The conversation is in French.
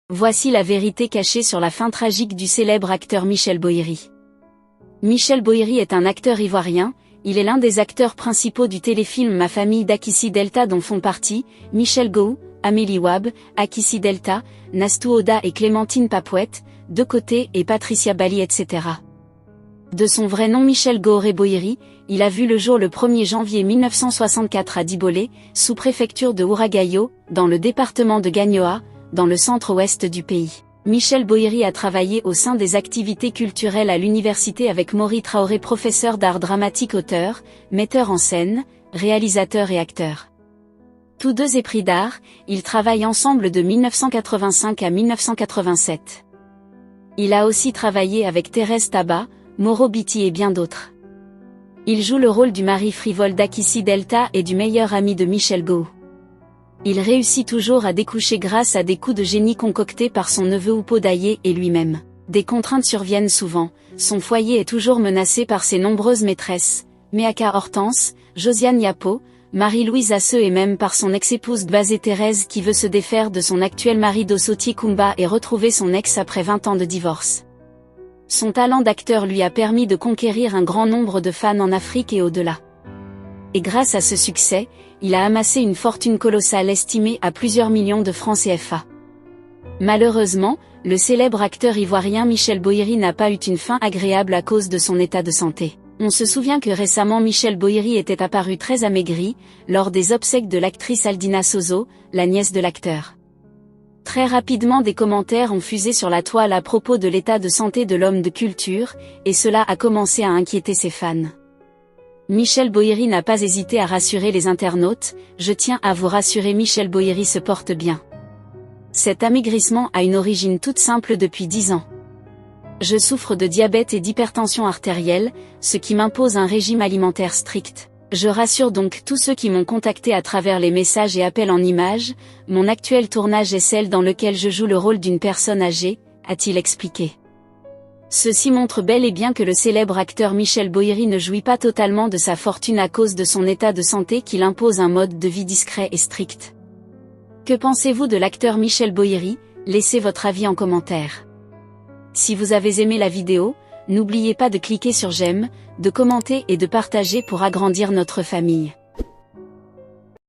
Voici la vérité cachée sur la fin tragique du célèbre acteur Michel Bohiri. Michel Bohiri est un acteur ivoirien, il est l'un des acteurs principaux du téléfilm Ma famille d'Akissi Delta dont font partie Michel Gou, Amélie Wab, Akissi Delta, Nastou Oda et Clémentine Papouette, De Côté et Patricia Bali etc. De son vrai nom Michel Gooré Bohiri, il a vu le jour le 1er janvier 1964 à Dibolé, sous-préfecture de Ouragayo, dans le département de Gagnoa, dans le centre-ouest du pays. Michel Bohiri a travaillé au sein des activités culturelles à l'université avec Maury Traoré, professeur d'art dramatique, auteur, metteur en scène, réalisateur et acteur. Tous deux épris d'art, ils travaillent ensemble de 1985 à 1987. Il a aussi travaillé avec Thérèse Tabat, Mauro Bitti et bien d'autres. Il joue le rôle du mari frivole d'Akissi Delta et du meilleur ami de Michel Gou. Il réussit toujours à découcher grâce à des coups de génie concoctés par son neveu Oupo Daye et lui-même. Des contraintes surviennent souvent, son foyer est toujours menacé par ses nombreuses maîtresses, Meaka Hortense, Josiane Yapo, Marie-Louise Asseux et même par son ex-épouse Gbazé Thérèse qui veut se défaire de son actuel mari Dosoti Kumba et retrouver son ex après 20 ans de divorce. Son talent d'acteur lui a permis de conquérir un grand nombre de fans en Afrique et au-delà. Et grâce à ce succès, il a amassé une fortune colossale estimée à plusieurs millions de francs CFA. Malheureusement, le célèbre acteur ivoirien Michel Bohiri n'a pas eu une fin agréable à cause de son état de santé. On se souvient que récemment Michel Bohiri était apparu très amaigri, lors des obsèques de l'actrice Aldina Sozo, la nièce de l'acteur. Très rapidement des commentaires ont fusé sur la toile à propos de l'état de santé de l'homme de culture, et cela a commencé à inquiéter ses fans. Michel Bohiri n'a pas hésité à rassurer les internautes, je tiens à vous rassurer, Michel Bohiri se porte bien. Cet amaigrissement a une origine toute simple depuis 10 ans. Je souffre de diabète et d'hypertension artérielle, ce qui m'impose un régime alimentaire strict. Je rassure donc tous ceux qui m'ont contacté à travers les messages et appels en images, mon actuel tournage est celle dans lequel je joue le rôle d'une personne âgée, a-t-il expliqué. Ceci montre bel et bien que le célèbre acteur Michel Bohiri ne jouit pas totalement de sa fortune à cause de son état de santé qui l'impose un mode de vie discret et strict. Que pensez-vous de l'acteur Michel Bohiri? Laissez votre avis en commentaire. Si vous avez aimé la vidéo, n'oubliez pas de cliquer sur j'aime, de commenter et de partager pour agrandir notre famille.